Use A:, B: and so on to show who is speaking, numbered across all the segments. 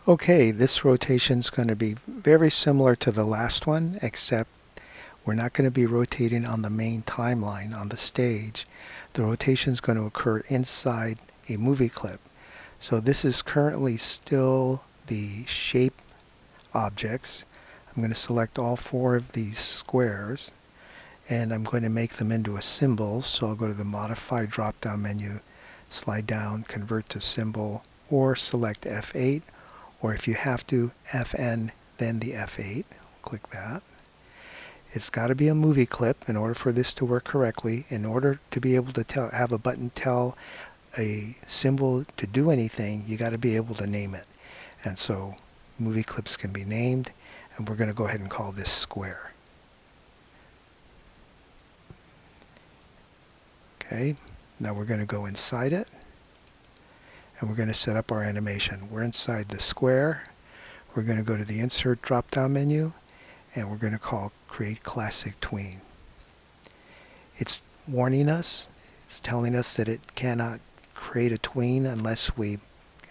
A: Okay, this rotation is going to be very similar to the last one, except we're not going to be rotating on the main timeline on the stage. The rotation is going to occur inside a movie clip. So this is currently still the shape objects. I'm going to select all four of these squares and I'm going to make them into a symbol. So I'll go to the Modify drop-down menu, slide down, Convert to Symbol, or select F8, or if you have to, Fn, then the F8. Click that. It's got to be a movie clip in order for this to work correctly. In order to be able to have a button tell a symbol to do anything, you got to be able to name it. And so movie clips can be named, and we're going to go ahead and call this square. Okay, now we're going to go inside it, and we're going to set up our animation. We're inside the square. We're going to go to the Insert drop-down menu, and we're going to call Create Classic Tween. It's warning us, it's telling us that it cannot create a tween unless we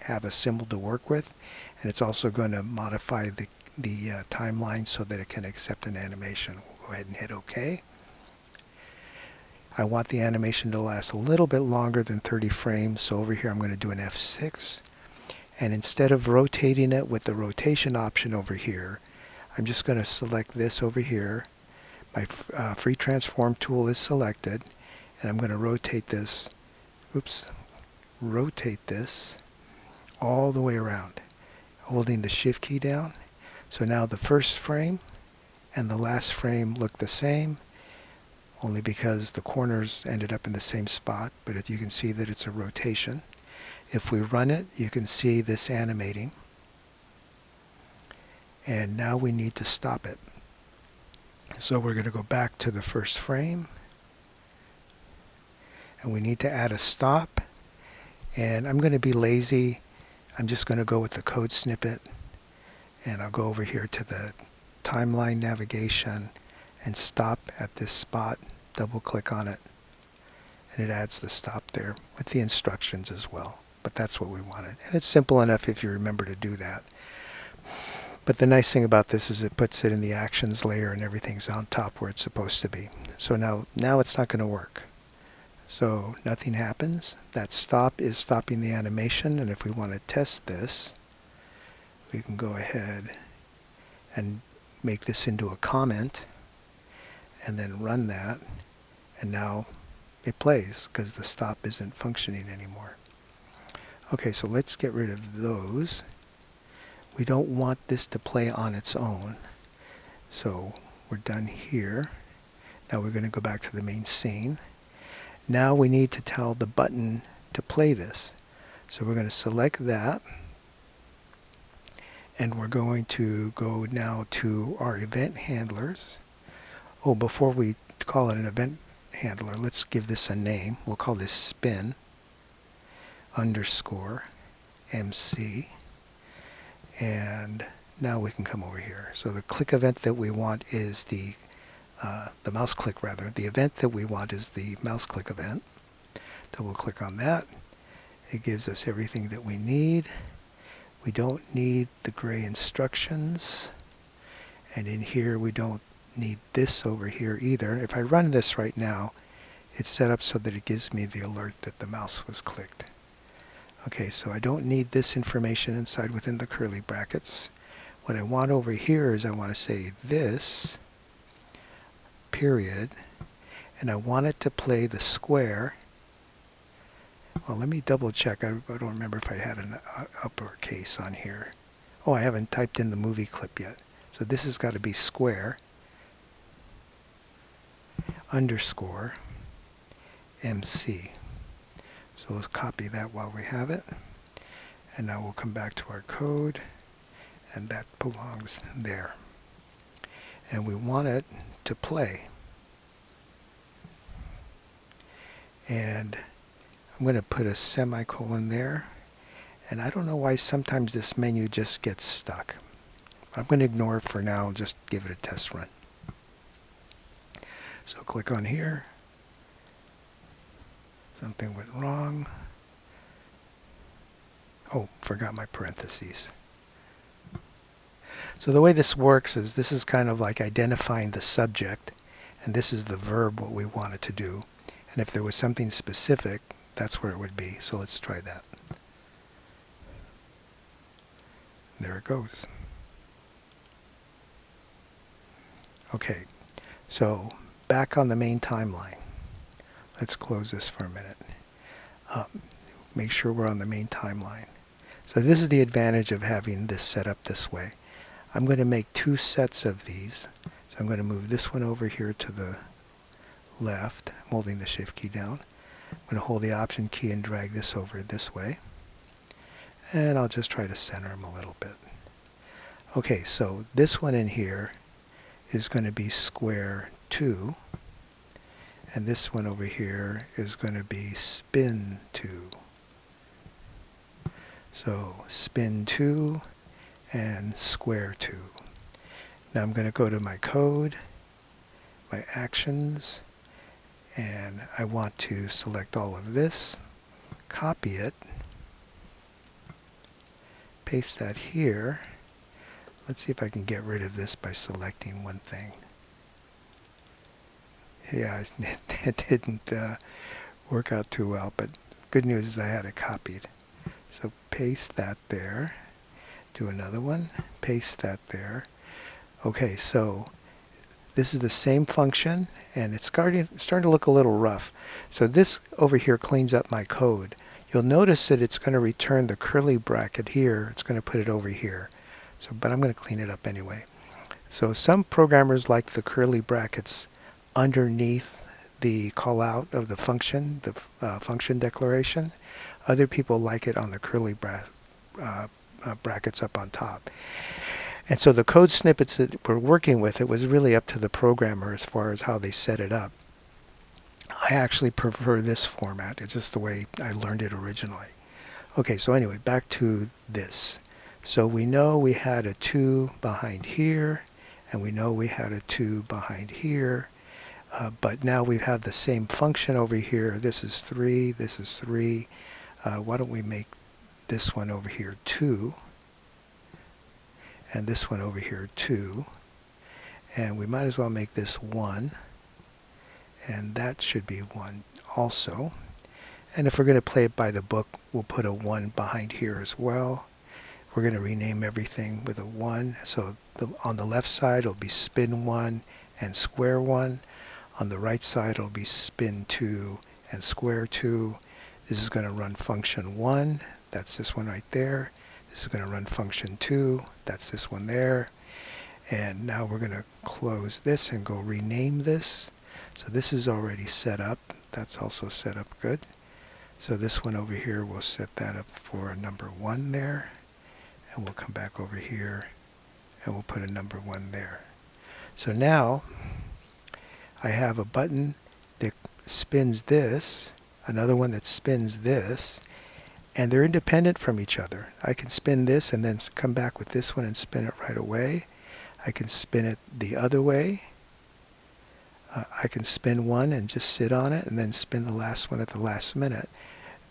A: have a symbol to work with, and it's also going to modify the timeline so that it can accept an animation. We'll go ahead and hit OK. I want the animation to last a little bit longer than 30 frames, so over here I'm going to do an F6, and instead of rotating it with the rotation option over here, I'm just going to select this over here. My free transform tool is selected, and I'm going to rotate this, rotate this all the way around, holding the Shift key down. So now the first frame and the last frame look the same, only because the corners ended up in the same spot, but if you can see that it's a rotation. If we run it, you can see this animating. And now we need to stop it. So we're going to go back to the first frame, and we need to add a stop. And I'm going to be lazy. I'm just going to go with the code snippet, and I'll go over here to the timeline navigation and stop at this spot. Double click on it, and it adds the stop there with the instructions as well. But that's what we wanted, and it's simple enough if you remember to do that. But the nice thing about this is it puts it in the actions layer and everything's on top where it's supposed to be. So now it's not going to work. So nothing happens. That stop is stopping the animation, and if we want to test this, we can go ahead and make this into a comment and then run that, and now it plays because the stop isn't functioning anymore. Okay, so let's get rid of those. We don't want this to play on its own. So we're done here. Now we're going to go back to the main scene. Now we need to tell the button to play this. So we're going to select that, and we're going to go now to our event handlers. Oh, before we call it an event handler, let's give this a name. We'll call this spin underscore MC. And now we can come over here. So the click event that we want is the mouse click rather. The event that we want is the mouse click event. Double click on that. It gives us everything that we need. We don't need the gray instructions. And in here we don't need this over here either. If I run this right now, it's set up so that it gives me the alert that the mouse was clicked. Okay, so I don't need this information inside within the curly brackets. What I want over here is I want to say this, period, and I want it to play the square. Well, let me double check. I don't remember if I had an uppercase on here. Oh, I haven't typed in the movie clip yet. So this has got to be square underscore MC. So let's copy that while we have it. And now we'll come back to our code, and that belongs there. And we want it to play. And I'm going to put a semicolon there. And I don't know why sometimes this menu just gets stuck. I'm going to ignore it for now and just give it a test run. So click on here. Something went wrong. Oh, forgot my parentheses. So the way this works is this is kind of like identifying the subject, and this is the verb, what we want it to do. And if there was something specific, that's where it would be. So let's try that. There it goes. Okay, so back on the main timeline. Let's close this for a minute. Make sure we're on the main timeline. So this is the advantage of having this set up this way. I'm going to make two sets of these. So I'm going to move this one over here to the left. I'm holding the shift key down. I'm going to hold the option key and drag this over this way. And I'll just try to center them a little bit. Okay, so this one in here is going to be square 2. And this one over here is going to be spin 2. So spin 2 and square 2. Now I'm going to go to my code, my actions, and I want to select all of this, copy it, paste that here. Let's see if I can get rid of this by selecting one thing. Yeah, it didn't work out too well, but good news is I had it copied. So paste that there, do another one, paste that there. Okay, so this is the same function, and it's starting to look a little rough. So this over here cleans up my code. You'll notice that it's going to return the curly bracket here. It's going to put it over here. So, but I'm going to clean it up anyway. So some programmers like the curly brackets underneath the call out of the function, the function declaration. Other people like it on the curly brackets up on top. And so the code snippets that we're working with, it was really up to the programmer as far as how they set it up. I actually prefer this format. It's just the way I learned it originally. Okay, so anyway, back to this. So we know we had a 2 behind here, and we know we had a 2 behind here. But now we have the same function over here. This is 3, this is 3. Why don't we make this one over here 2, and this one over here 2. And we might as well make this 1, and that should be 1 also. And if we're going to play it by the book, we'll put a 1 behind here as well. We're going to rename everything with a 1. So on the left side, it'll be spin 1 and square 1. On the right side, it'll be spin 2 and square 2. This is going to run function 1. That's this one right there. This is going to run function 2. That's this one there. And now we're going to close this and go rename this. So this is already set up. That's also set up good. So this one over here, we'll set that up for a number 1 there. And we'll come back over here and we'll put a number 1 there. So now I have a button that spins this, another one that spins this, and they're independent from each other. I can spin this and then come back with this one and spin it right away. I can spin it the other way. I can spin one and just sit on it and then spin the last one at the last minute.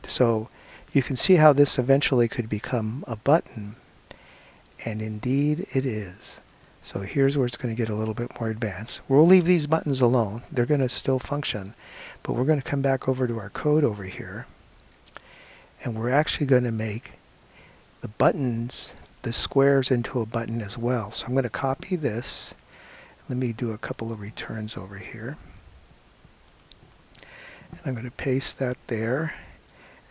A: So you can see how this eventually could become a button, and indeed it is. So here's where it's going to get a little bit more advanced. We'll leave these buttons alone. They're going to still function, but we're going to come back over to our code over here, and we're actually going to make the buttons, the squares, into a button as well. So I'm going to copy this. Let me do a couple of returns over here. And I'm going to paste that there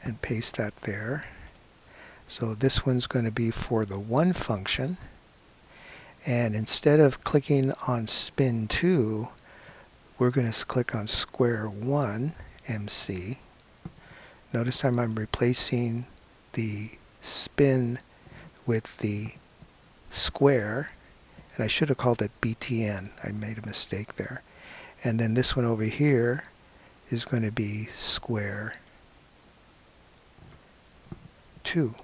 A: and paste that there. So this one's going to be for the 1 function. And instead of clicking on spin 2, we're going to click on square 1 MC. Notice I'm replacing the spin with the square. And I should have called it BTN. I made a mistake there. And then this one over here is going to be square 2.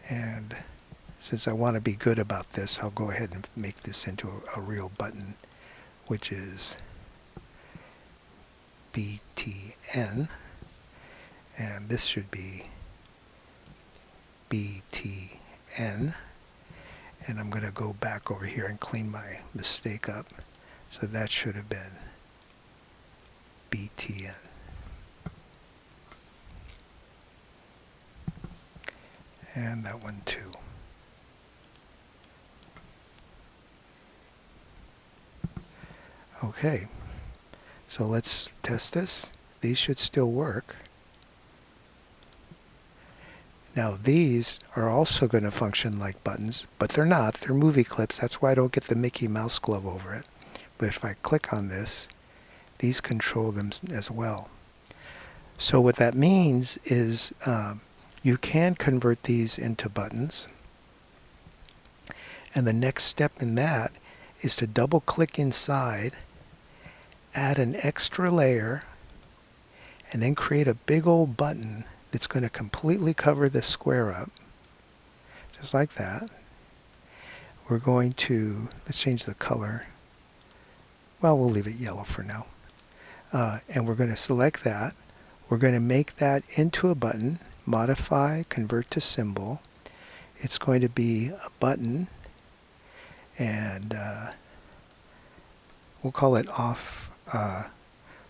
A: And since I want to be good about this, I'll go ahead and make this into a real button, which is BTN. And this should be BTN. And I'm going to go back over here and clean my mistake up. So that should have been BTN. And that one too. Okay, so let's test this. These should still work. Now these are also going to function like buttons, but they're not. They're movie clips. That's why I don't get the Mickey Mouse glove over it. But if I click on this, these control them as well. So what that means is you can convert these into buttons. And the next step in that is to double click inside, add an extra layer, and then create a big old button that's going to completely cover the square up. Just like that. We're going to, let's change the color. Well, we'll leave it yellow for now. And we're going to select that. We're going to make that into a button, modify, convert to symbol. It's going to be a button, and we'll call it off,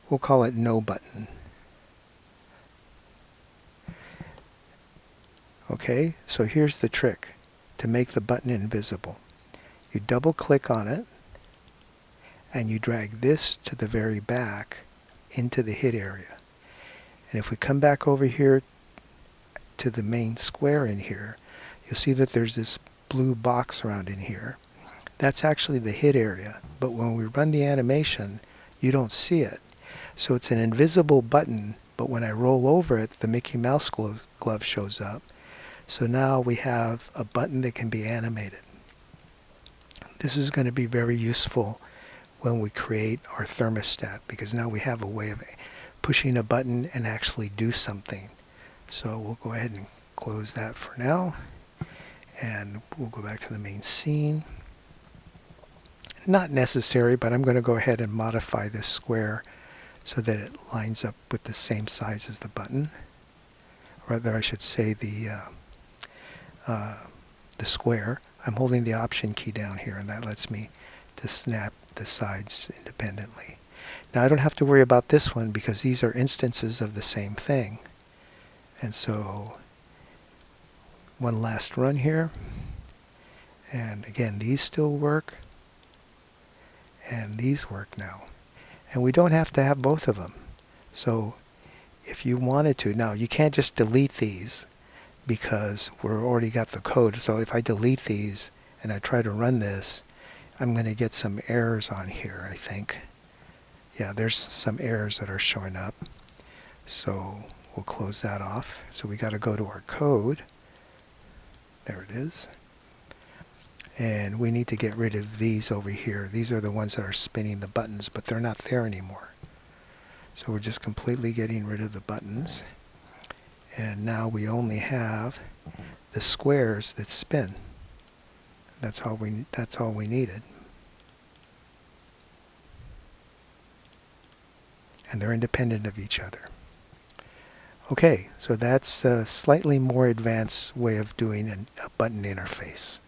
A: we'll call it no button. Okay, so here's the trick to make the button invisible. You double click on it, and you drag this to the very back into the hit area. And if we come back over here to the main square in here, you'll see that there's this blue box around in here. That's actually the hit area, but when we run the animation, you don't see it. So it's an invisible button, but when I roll over it, the Mickey Mouse glove shows up. So now we have a button that can be animated. This is going to be very useful when we create our thermostat, because now we have a way of pushing a button and actually do something. So we'll go ahead and close that for now, and we'll go back to the main scene. Not necessary, but I'm going to go ahead and modify this square so that it lines up with the same size as the button. Or rather, I should say the square. I'm holding the Option key down here, and that lets me to snap the sides independently. Now I don't have to worry about this one because these are instances of the same thing. And so one last run here. And again, these still work. And these work now. And we don't have to have both of them. So if you wanted to, now you can't just delete these because we're already got the code. So if I delete these and I try to run this, I'm going to get some errors on here, I think. Yeah, there's some errors that are showing up. So we'll close that off. So we got to go to our code. There it is. And we need to get rid of these over here. These are the ones that are spinning the buttons, but they're not there anymore. So we're just completely getting rid of the buttons. And now we only have the squares that spin. That's all we needed. And they're independent of each other. Okay, so that's a slightly more advanced way of doing a button interface.